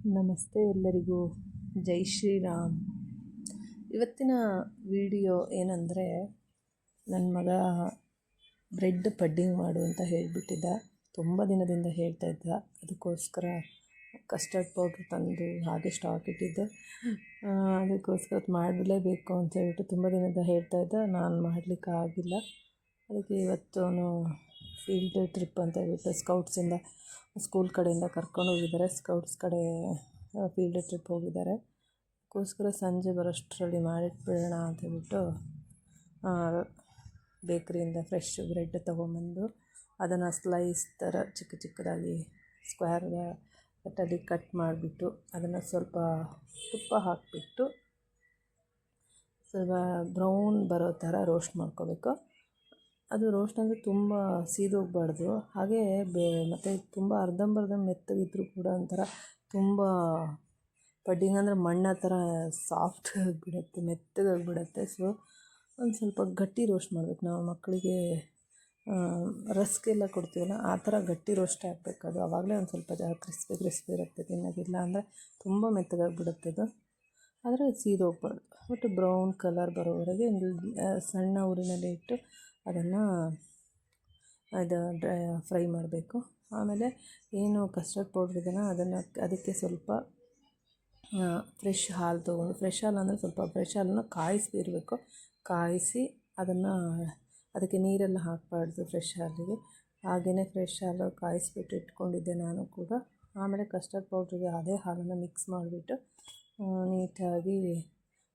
ನಮಸ್ತೆ ಎಲ್ಲರಿಗೂ, ಜೈ ಶ್ರೀರಾಮ್. ಇವತ್ತಿನ ವಿಡಿಯೋ ಏನಂದರೆ, ನನ್ನ ಮಗ ಬ್ರೆಡ್ ಪಡ್ಡಿಂಗ್ ಮಾಡು ಅಂತ ಹೇಳಿಬಿಟ್ಟಿದ್ದ. ತುಂಬ ದಿನದಿಂದ ಹೇಳ್ತಾ ಇದ್ದ. ಅದಕ್ಕೋಸ್ಕರ ಕಸ್ಟರ್ಡ್ ಪೌಡ್ರ್ ತಂದು ಹಾಗೆ ಸ್ಟಾಕ್ ಇಟ್ಟಿದ್ದೆ. ಅದಕ್ಕೋಸ್ಕರ ಮಾಡಲೇಬೇಕು ಅಂತ ಹೇಳ್ಬಿಟ್ಟು ತುಂಬ ದಿನದಿಂದ ಹೇಳ್ತಾ ಇದ್ದ. ನಾನು ಮಾಡಲಿಕ್ಕಾಗಿಲ್ಲ. ಅದಕ್ಕೆ ಇವತ್ತು ಫೀಲ್ಡ್ ಟ್ರಿಪ್ ಅಂತ ಹೇಳ್ಬಿಟ್ಟು ಸ್ಕೌಟ್ಸಿಂದ ಸ್ಕೂಲ್ ಕಡೆಯಿಂದ ಕರ್ಕೊಂಡು ಹೋಗಿದ್ದಾರೆ. ಸ್ಕೌಟ್ಸ್ ಕಡೆ ಫೀಲ್ಡ್ ಟ್ರಿಪ್ ಹೋಗಿದ್ದಾರೆ. ಅದಕ್ಕೋಸ್ಕರ ಸಂಜೆ ಬರೋಷ್ಟರಲ್ಲಿ ಮಾಡಿಟ್ಬಿಡೋಣ ಅಂತ ಹೇಳ್ಬಿಟ್ಟು ಬೇಕ್ರಿಯಿಂದ ಫ್ರೆಶ್ ಬ್ರೆಡ್ ತೊಗೊಂಬಂದು ಅದನ್ನು ಸ್ಲೈಸ್ ಥರ ಚಿಕ್ಕ ಚಿಕ್ಕದಾಗಿ ಸ್ಕ್ವೇರ್ ಕಟ್ಟಲ್ಲಿ ಕಟ್ ಮಾಡಿಬಿಟ್ಟು ಅದನ್ನು ಸ್ವಲ್ಪ ತುಪ್ಪ ಹಾಕಿಬಿಟ್ಟು ಸ್ವಲ್ಪ ಬ್ರೌನ್ ಬರೋ ಥರ ರೋಸ್ಟ್ ಮಾಡ್ಕೋಬೇಕು. ಅದು ರೋಸ್ಟ್ ಅಂದರೆ ತುಂಬ ಸೀದೋಗಬಾರ್ದು. ಹಾಗೇ ಮತ್ತು ತುಂಬ ಅರ್ಧಂಬರ್ಧ ಮೆತ್ತಗಿದ್ರೂ ಕೂಡ ಒಂಥರ ತುಂಬ ಪಡ್ಡಿಂಗ್ ಅಂದರೆ ಮಣ್ಣ ಥರ ಸಾಫ್ಟ್ ಆಗಿಬಿಡುತ್ತೆ, ಮೆತ್ತಗಾಗಿಬಿಡುತ್ತೆ. ಸೊ ಒಂದು ಸ್ವಲ್ಪ ಗಟ್ಟಿ ರೋಸ್ಟ್ ಮಾಡಬೇಕು. ನಾವು ಮಕ್ಕಳಿಗೆ ರಸ್ಕೆಲ್ಲ ಕೊಡ್ತೀವಲ್ಲ, ಆ ಥರ ಗಟ್ಟಿ ರೋಸ್ಟ್ ಆಗಬೇಕು. ಅದು ಆವಾಗಲೇ ಒಂದು ಸ್ವಲ್ಪ ಕ್ರಿಸ್ಪಿ ಇರುತ್ತೆ ತಿನ್ನೋದಿಲ್ಲ ಅಂದರೆ ತುಂಬ ಮೆತ್ತಗಾಗಿಬಿಡುತ್ತೆ ಅದು. ಆದರೆ ಸೀದೋಗಬಾರ್ದು. ಬಟ್ ಬ್ರೌನ್ ಕಲರ್ ಬರೋವರೆಗೆ ಸಣ್ಣ ಉರಿನಲ್ಲಿ ಇಟ್ಟು ಅದನ್ನು ಫ್ರೈ ಮಾಡಬೇಕು. ಆಮೇಲೆ ಏನು ಕಸ್ಟರ್ಡ್ ಪೌಡ್ರ್ ಇದೆಯೋ ಅದಕ್ಕೆ ಸ್ವಲ್ಪ ಫ್ರೆಶ್ ಹಾಲು ತೊಗೊಂಡು, ಫ್ರೆಶ್ ಹಾಲು ಅಂದರೆ ಸ್ವಲ್ಪ ಫ್ರೆಶ್ ಹಾಲನ್ನು ಕಾಯಿಸಿರಬೇಕು. ಕಾಯಿಸಿ ಅದಕ್ಕೆ ನೀರೆಲ್ಲ ಹಾಕಬಾರ್ದು ಫ್ರೆಶ್ ಹಾಲಿಗೆ. ಹಾಗೆಯೇ ಫ್ರೆಶ್ ಹಾಲು ಕಾಯಿಸಿಬಿಟ್ಟು ಇಟ್ಕೊಂಡಿದ್ದೆ ನಾನು ಕೂಡ. ಆಮೇಲೆ ಕಸ್ಟರ್ಡ್ ಪೌಡ್ರಿಗೆ ಅದೇ ಹಾಲನ್ನು ಮಿಕ್ಸ್ ಮಾಡಿಬಿಟ್ಟು ನೀಟಾಗಿ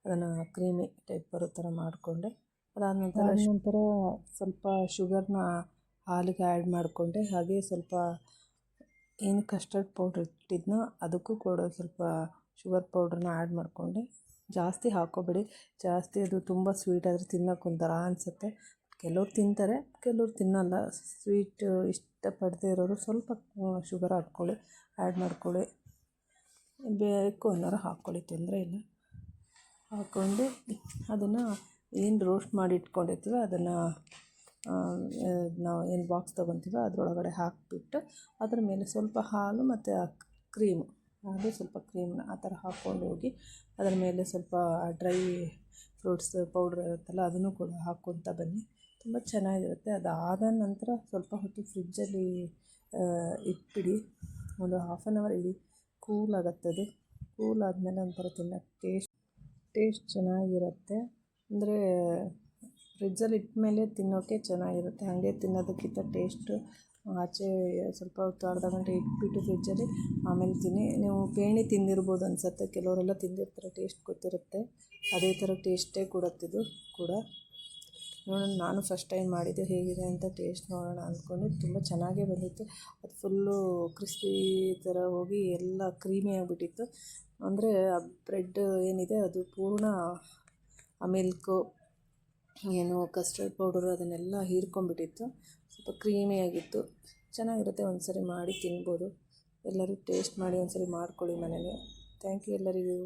ಅದನ್ನು ಕ್ರೀಮಿ ಟೈಪ್ ಬರೋ ಥರ ಮಾಡಿಕೊಂಡೆ. ಅದಾದ ನಂತರ ಸ್ವಲ್ಪ ಶುಗರ್ನ ಹಾಲಿಗೆ ಆ್ಯಡ್ ಮಾಡಿಕೊಂಡೆ. ಹಾಗೆ ಸ್ವಲ್ಪ ಏನು ಕಸ್ಟರ್ಡ್ ಪೌಡ್ರ್ ಇಟ್ಟಿದ್ನೋ ಅದಕ್ಕೂ ಕೂಡ ಸ್ವಲ್ಪ ಶುಗರ್ ಪೌಡ್ರನ್ನ ಆ್ಯಡ್ ಮಾಡಿಕೊಂಡೆ. ಜಾಸ್ತಿ ಹಾಕ್ಕೋಬೇಡಿ, ಜಾಸ್ತಿ ಅದು ತುಂಬ ಸ್ವೀಟ್ ಆದರೆ ತಿನ್ನೋಕೆ ಒಂಥರ ಅನಿಸುತ್ತೆ. ಕೆಲವ್ರು ತಿಂತಾರೆ, ಕೆಲವ್ರು ತಿನ್ನೋಲ್ಲ. ಸ್ವೀಟ್ ಇಷ್ಟಪಡದೇ ಇರೋರು ಸ್ವಲ್ಪ ಶುಗರ್ ಆ್ಯಡ್ ಮಾಡ್ಕೊಳ್ಳಿ. ಬೇಕು ಅನ್ನೋರು ಹಾಕ್ಕೊಳ್ಳಿ, ತೊಂದರೆ ಇಲ್ಲ. ಹಾಕ್ಕೊಂಡು ಅದನ್ನು ಏನು ರೋಸ್ಟ್ ಮಾಡಿ ಇಟ್ಕೊಂಡಿರ್ತೀವೋ ಅದನ್ನು ನಾವು ಏನು ಬಾಕ್ಸ್ ತೊಗೊತೀವೋ ಅದರೊಳಗಡೆ ಹಾಕಿಬಿಟ್ಟು ಅದ್ರ ಮೇಲೆ ಸ್ವಲ್ಪ ಹಾಲು ಮತ್ತು ಕ್ರೀಮು, ಹಾಗೆ ಸ್ವಲ್ಪ ಕ್ರೀಮ್ನ ಆ ಥರ ಹಾಕ್ಕೊಂಡು ಹೋಗಿ ಅದರ ಮೇಲೆ ಸ್ವಲ್ಪ ಡ್ರೈ ಫ್ರೂಟ್ಸ್ ಪೌಡ್ರ್ ಇರುತ್ತಲ್ಲ ಅದನ್ನು ಕೂಡ ಹಾಕ್ಕೊತ ಬನ್ನಿ. ತುಂಬ ಚೆನ್ನಾಗಿರುತ್ತೆ. ಅದಾದ ನಂತರ ಸ್ವಲ್ಪ ಹೊತ್ತು ಫ್ರಿಜ್ಜಲ್ಲಿ ಇಟ್ಬಿಡಿ. ಒಂದು 1/2 hour ಇಡಿ, ಕೂಲ್ ಆಗುತ್ತೆ. ಅದು ಕೂಲ್ ಆದಮೇಲೆ ಒಂಥರ ತಿನ್ನೋಕ್ಕೆ ಟೇಸ್ಟ್ ಚೆನ್ನಾಗಿರುತ್ತೆ. ಅಂದರೆ ಫ್ರಿಜ್ಜಲ್ಲಿ ಇಟ್ಟಮೇಲೆ ತಿನ್ನೋಕ್ಕೆ ಚೆನ್ನಾಗಿರುತ್ತೆ. ಹಾಗೆ ತಿನ್ನೋದಕ್ಕಿಂತ ಟೇಸ್ಟು ಆಚೆ ಸ್ವಲ್ಪ ಹೊತ್ತು ಅರ್ಧ ಗಂಟೆ ಇಟ್ಬಿಟ್ಟು ಫ್ರಿಜ್ಜಲ್ಲಿ ಆಮೇಲೆ ತಿನ್ನಿ. ನೀವು ಪೇಣಿ ತಿಂದಿರ್ಬೋದು ಅನಿಸುತ್ತೆ, ಕೆಲವರೆಲ್ಲ ತಿಂದಿರ್ತಾರೆ, ಟೇಸ್ಟ್ ಗೊತ್ತಿರುತ್ತೆ. ಅದೇ ಥರ ಟೇಸ್ಟೇ ಕೊಡುತ್ತಿದ್ದು ಕೂಡ. ನೋಡೋಣ, ನಾನು ಫಸ್ಟ್ ಟೈಮ್ ಮಾಡಿದ್ದೆ, ಹೇಗಿದೆ ಅಂತ ಟೇಸ್ಟ್ ನೋಡೋಣ ಅಂದ್ಕೊಂಡು. ತುಂಬ ಚೆನ್ನಾಗೇ ಬಂದಿತ್ತು. ಅದು ಫುಲ್ಲು ಕ್ರಿಸ್ಪಿ ಥರ ಹೋಗಿ ಎಲ್ಲ ಕ್ರೀಮಿ ಆಗಿಬಿಟ್ಟಿತ್ತು. ಅಂದರೆ ಆ ಬ್ರೆಡ್ ಏನಿದೆ ಅದು ಪೂರ್ಣ ಆ ಮಿಲ್ಕು ಏನು ಕಸ್ಟರ್ಡ್ ಪೌಡರು ಅದನ್ನೆಲ್ಲ ಹೀರ್ಕೊಂಡ್ಬಿಟ್ಟಿತ್ತು. ಸ್ವಲ್ಪ ಕ್ರೀಮಿಯಾಗಿತ್ತು. ಚೆನ್ನಾಗಿರುತ್ತೆ. ಒಂದು ಸರಿ ಮಾಡಿ ತಿನ್ಬೋದು. ಎಲ್ಲರೂ ಟೇಸ್ಟ್ ಮಾಡಿ ಒಂದು ಸರಿ ಮಾಡ್ಕೊಳ್ಳಿ ಮನೇಲಿ. ಥ್ಯಾಂಕ್ ಯು ಎಲ್ಲರಿಗೂ.